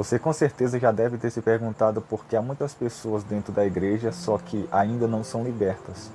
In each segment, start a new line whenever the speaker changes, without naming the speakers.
Você com certeza já deve ter se perguntado por que há muitas pessoas dentro da igreja, só que ainda não são libertas.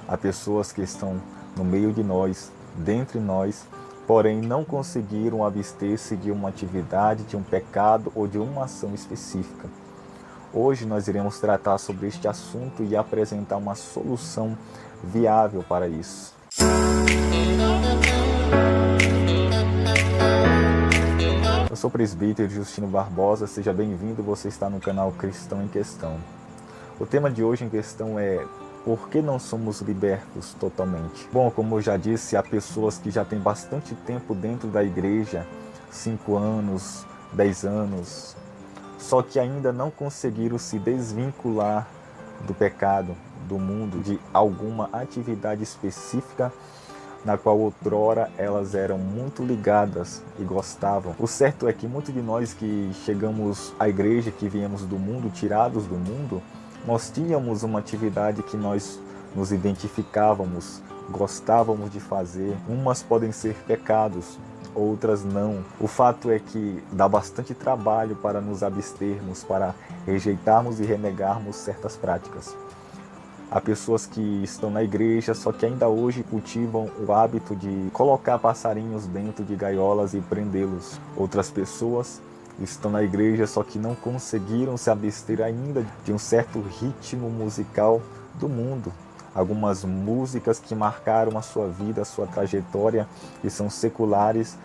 Há pessoas que estão no meio de nós, dentre nós, porém não conseguiram abster-se de uma atividade, de um pecado ou de uma ação específica. Hoje nós iremos tratar sobre este assunto e apresentar uma solução viável para isso. Eu sou o presbítero Justino Barbosa, seja bem-vindo, você está no canal Cristão em Questão. O tema de hoje em questão é: por que não somos libertos totalmente? Bom, como eu já disse, há pessoas que já têm bastante tempo dentro da igreja, 5 anos, 10 anos, só que ainda não conseguiram se desvincular do pecado, do mundo, de alguma atividade específica na qual outrora elas eram muito ligadas e gostavam. O certo é que muitos de nós que chegamos à igreja, que viemos do mundo, tirados do mundo, nós tínhamos uma atividade que nós nos identificávamos, gostávamos de fazer. Umas podem ser pecados, outras não. O fato é que dá bastante trabalho para nos abstermos, para rejeitarmos e renegarmos certas práticas. Há pessoas que estão na igreja, só que ainda hoje cultivam o hábito de colocar passarinhos dentro de gaiolas e prendê-los. Outras pessoas estão na igreja, só que não conseguiram se abster ainda de um certo ritmo musical do mundo. Algumas músicas que marcaram a sua vida, a sua trajetória, que são seculares,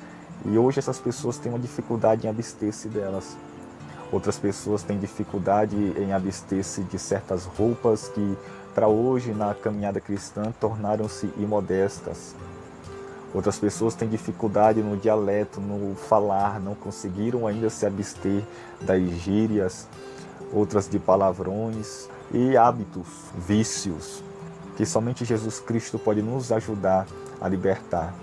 e hoje essas pessoas têm uma dificuldade em abster-se delas. Outras pessoas têm dificuldade em abster-se de certas roupas que, para hoje, na caminhada cristã, tornaram-se imodestas. Outras pessoas têm dificuldade no dialeto, no falar, não conseguiram ainda se abster das gírias, outras de palavrões e hábitos, vícios, que somente Jesus Cristo pode nos ajudar a libertar.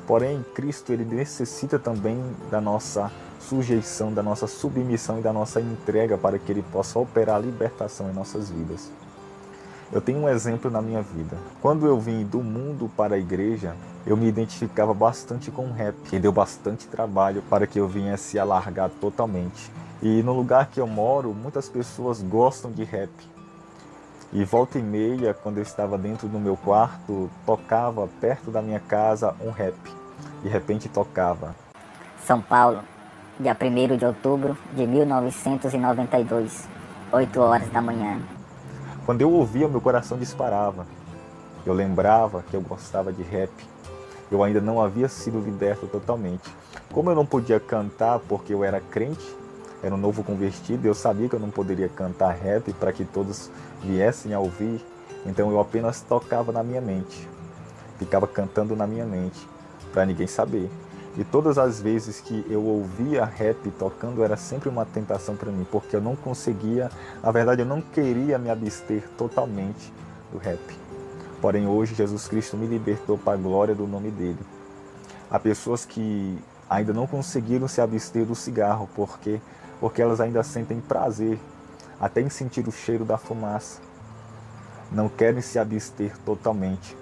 Porém, Cristo ele necessita também da nossa sujeição, da nossa submissão e da nossa entrega para que Ele possa operar a libertação em nossas vidas. Eu tenho um exemplo na minha vida. Quando eu vim do mundo para a igreja, eu me identificava bastante com o rap. E deu bastante trabalho para que eu viesse a largar totalmente. E no lugar que eu moro, muitas pessoas gostam de rap. E volta e meia, quando eu estava dentro do meu quarto, tocava perto da minha casa um rap. De repente tocava:
São Paulo, dia 1º de outubro de 1992, 8 horas da manhã.
Quando eu ouvia, meu coração disparava. Eu lembrava que eu gostava de rap. Eu ainda não havia sido liberto totalmente. Como eu não podia cantar porque eu era crente, era um novo convertido, eu sabia que eu não poderia cantar rap para que todos viessem a ouvir. Então eu apenas tocava na minha mente. Ficava cantando na minha mente, para ninguém saber. E todas as vezes que eu ouvia rap tocando era sempre uma tentação para mim, porque eu não conseguia, na verdade eu não queria me abster totalmente do rap. Porém hoje Jesus Cristo me libertou para a glória do nome dele. Há pessoas que ainda não conseguiram se abster do cigarro, porque elas ainda sentem prazer, até em sentir o cheiro da fumaça. Não querem se abster totalmente.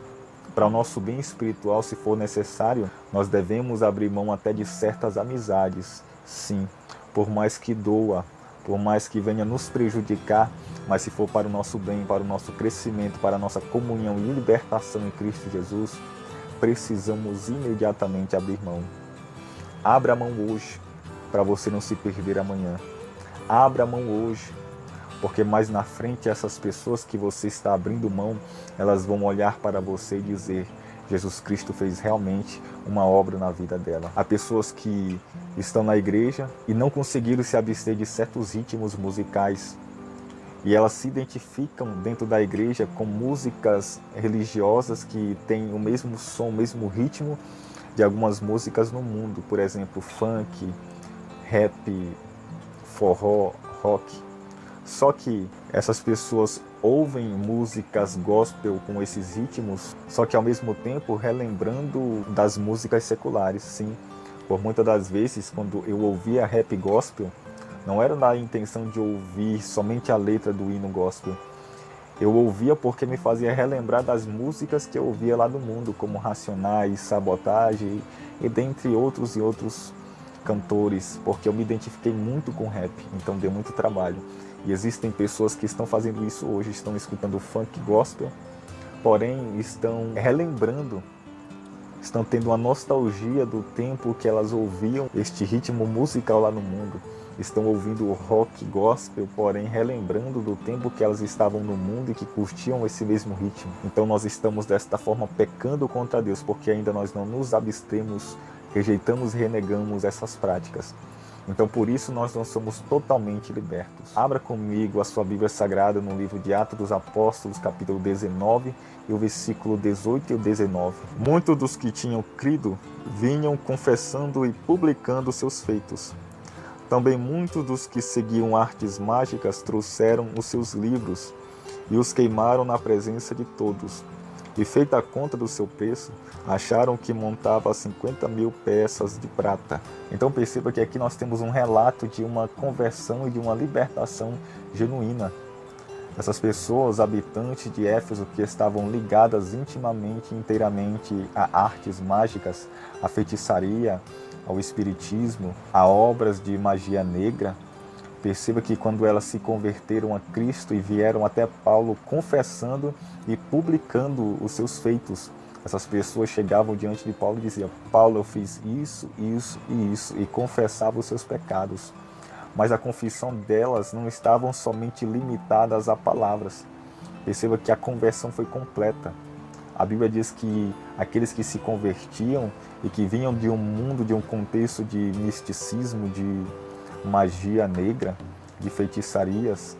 Para o nosso bem espiritual, se for necessário, nós devemos abrir mão até de certas amizades, sim, por mais que doa, por mais que venha nos prejudicar, mas se for para o nosso bem, para o nosso crescimento, para a nossa comunhão e libertação em Cristo Jesus, precisamos imediatamente abrir mão. Abra a mão hoje, para você não se perder amanhã. Abra a mão hoje, porque mais na frente essas pessoas que você está abrindo mão, elas vão olhar para você e dizer: Jesus Cristo fez realmente uma obra na vida dela. Há pessoas que estão na igreja e não conseguiram se abster de certos ritmos musicais. E elas se identificam dentro da igreja com músicas religiosas que têm o mesmo som, o mesmo ritmo de algumas músicas no mundo. Por exemplo, funk, rap, forró, rock. Só que essas pessoas ouvem músicas gospel com esses ritmos, só que ao mesmo tempo relembrando das músicas seculares, sim. Por muitas das vezes, quando eu ouvia rap gospel, não era na intenção de ouvir somente a letra do hino gospel. Eu ouvia porque me fazia relembrar das músicas que eu ouvia lá do mundo, como Racionais, Sabotagem e dentre outros cantores, porque eu me identifiquei muito com rap, então deu muito trabalho. E existem pessoas que estão fazendo isso hoje, estão escutando funk gospel, porém estão relembrando, estão tendo uma nostalgia do tempo que elas ouviam este ritmo musical lá no mundo. Estão ouvindo o rock gospel, porém relembrando do tempo que elas estavam no mundo e que curtiam esse mesmo ritmo. Então nós estamos desta forma pecando contra Deus, porque ainda nós não nos abstemos, rejeitamos e renegamos essas práticas. Então por isso nós não somos totalmente libertos. Abra comigo a sua Bíblia Sagrada no livro de Atos dos Apóstolos, capítulo 19, e o versículo 18 e o 19. Muitos dos que tinham crido vinham confessando e publicando seus feitos. Também muitos dos que seguiam artes mágicas trouxeram os seus livros e os queimaram na presença de todos. E feita a conta do seu preço, acharam que montava 50.000 peças de prata. Então perceba que aqui nós temos um relato de uma conversão e de uma libertação genuína. Essas pessoas, habitantes de Éfeso, que estavam ligadas intimamente, inteiramente a artes mágicas, a feitiçaria, ao espiritismo, a obras de magia negra, perceba que quando elas se converteram a Cristo e vieram até Paulo confessando e publicando os seus feitos, essas pessoas chegavam diante de Paulo e diziam: Paulo, eu fiz isso, isso e isso, e confessavam os seus pecados. Mas a confissão delas não estavam somente limitadas a palavras. Perceba que a conversão foi completa. A Bíblia diz que aqueles que se convertiam e que vinham de um mundo, de um contexto de misticismo, de magia negra, de feitiçarias,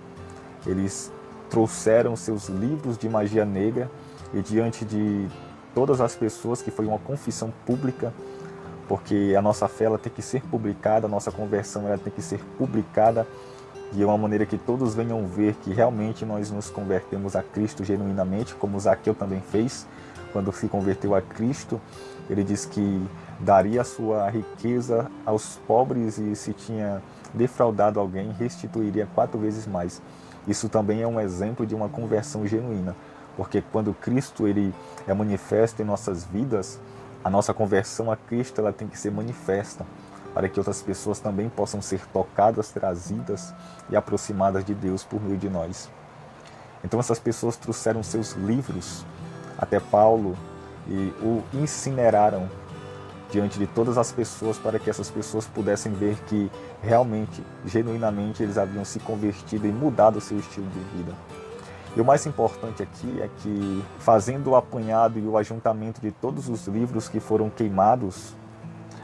eles trouxeram seus livros de magia negra e diante de todas as pessoas, que foi uma confissão pública, porque a nossa fé ela tem que ser publicada, a nossa conversão ela tem que ser publicada de uma maneira que todos venham ver que realmente nós nos convertemos a Cristo genuinamente, como Zaqueu também fez. Quando se converteu a Cristo, ele disse que daria a sua riqueza aos pobres e se tinha defraudado alguém, restituiria 4 vezes mais. Isso também é um exemplo de uma conversão genuína, porque quando Cristo ele é manifesto em nossas vidas, a nossa conversão a Cristo ela tem que ser manifesta, para que outras pessoas também possam ser tocadas, trazidas e aproximadas de Deus por meio de nós. Então essas pessoas trouxeram seus livros até Paulo e o incineraram diante de todas as pessoas, para que essas pessoas pudessem ver que realmente, genuinamente, eles haviam se convertido e mudado o seu estilo de vida. E o mais importante aqui é que, fazendo o apanhado e o ajuntamento de todos os livros que foram queimados,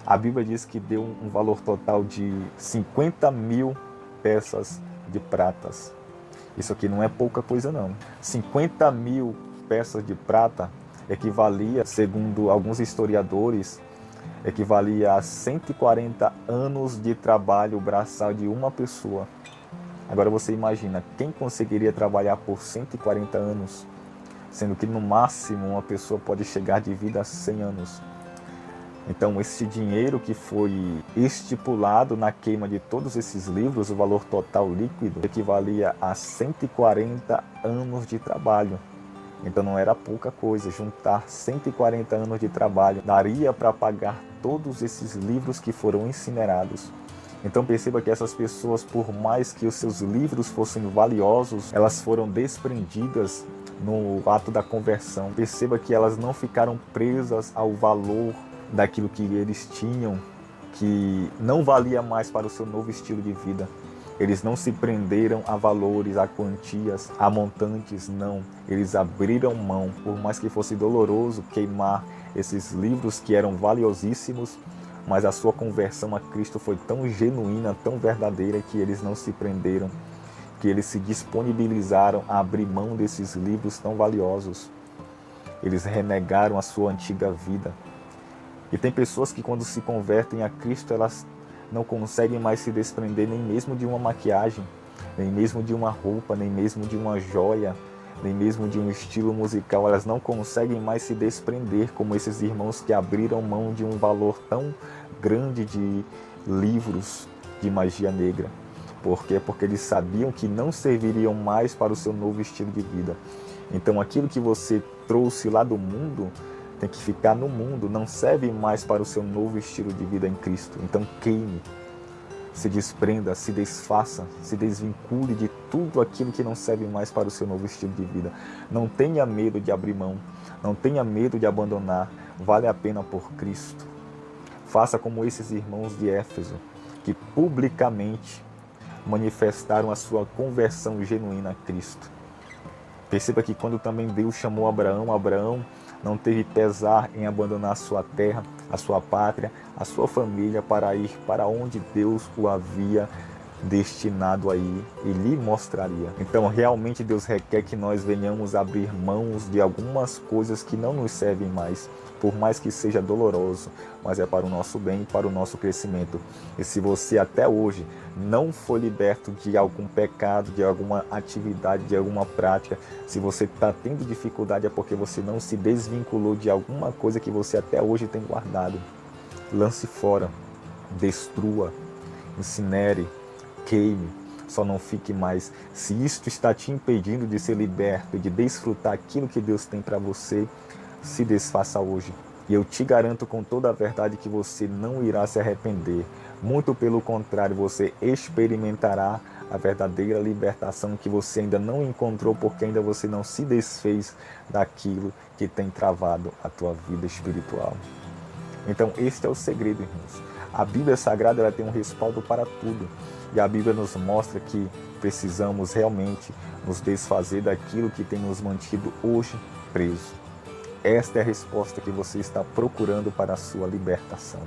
a Bíblia diz que deu um valor total de 50.000 peças de pratas. Isso aqui não é pouca coisa não. 50.000 peças de prata equivalia, segundo alguns historiadores, equivalia a 140 anos de trabalho braçal de uma pessoa. Agora você imagina, quem conseguiria trabalhar por 140 anos, sendo que no máximo uma pessoa pode chegar de vida a 100 anos. Então esse dinheiro que foi estipulado na queima de todos esses livros, o valor total líquido, equivalia a 140 anos de trabalho. Então não era pouca coisa, juntar 140 anos de trabalho daria para pagar todos esses livros que foram incinerados. Então perceba que essas pessoas, por mais que os seus livros fossem valiosos, elas foram desprendidas no ato da conversão. Perceba que elas não ficaram presas ao valor daquilo que eles tinham, que não valia mais para o seu novo estilo de vida. Eles não se prenderam a valores, a quantias, a montantes, não. Eles abriram mão, por mais que fosse doloroso queimar esses livros que eram valiosíssimos, mas a sua conversão a Cristo foi tão genuína, tão verdadeira, que eles não se prenderam, que eles se disponibilizaram a abrir mão desses livros tão valiosos. Eles renegaram a sua antiga vida. E tem pessoas que quando se convertem a Cristo, elas não conseguem mais se desprender nem mesmo de uma maquiagem, nem mesmo de uma roupa, nem mesmo de uma joia, nem mesmo de um estilo musical. Elas não conseguem mais se desprender como esses irmãos que abriram mão de um valor tão grande de livros de magia negra. Por quê? Porque eles sabiam que não serviriam mais para o seu novo estilo de vida. Então aquilo que você trouxe lá do mundo tem que ficar no mundo, não serve mais para o seu novo estilo de vida em Cristo. Então queime, se desprenda, se desfaça, se desvincule de tudo aquilo que não serve mais para o seu novo estilo de vida. Não tenha medo de abrir mão, não tenha medo de abandonar, vale a pena por Cristo. Faça como esses irmãos de Éfeso, que publicamente manifestaram a sua conversão genuína a Cristo. Perceba que quando também Deus chamou Abraão, Abraão não teve pesar em abandonar a sua terra, a sua pátria, a sua família para ir para onde Deus o havia destinado a ir e lhe mostraria. Então realmente Deus requer que nós venhamos abrir mãos de algumas coisas que não nos servem mais, por mais que seja doloroso, mas é para o nosso bem e para o nosso crescimento. E se você até hoje não foi liberto de algum pecado, de alguma atividade, de alguma prática, se você está tendo dificuldade é porque você não se desvinculou de alguma coisa que você até hoje tem guardado. Lance fora, destrua, incinere, queime, só não fique mais. Se isto está te impedindo de ser liberto e de desfrutar aquilo que Deus tem para você, se desfaça hoje. E eu te garanto com toda a verdade que você não irá se arrepender. Muito pelo contrário, você experimentará a verdadeira libertação que você ainda não encontrou porque ainda você não se desfez daquilo que tem travado a tua vida espiritual. Então este é o segredo, irmãos. A Bíblia Sagrada ela tem um respaldo para tudo. E a Bíblia nos mostra que precisamos realmente nos desfazer daquilo que tem nos mantido hoje presos. Esta é a resposta que você está procurando para a sua libertação.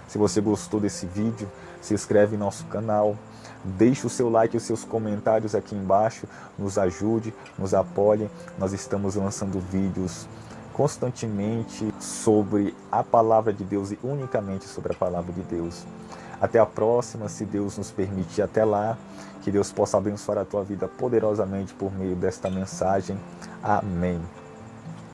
Se você gostou desse vídeo, se inscreve em nosso canal, deixe o seu like e os seus comentários aqui embaixo, nos ajude, nos apoie. Nós estamos lançando vídeos constantemente sobre a palavra de Deus e unicamente sobre a palavra de Deus. Até a próxima, se Deus nos permitir. Até lá, que Deus possa abençoar a tua vida poderosamente por meio desta mensagem. Amém.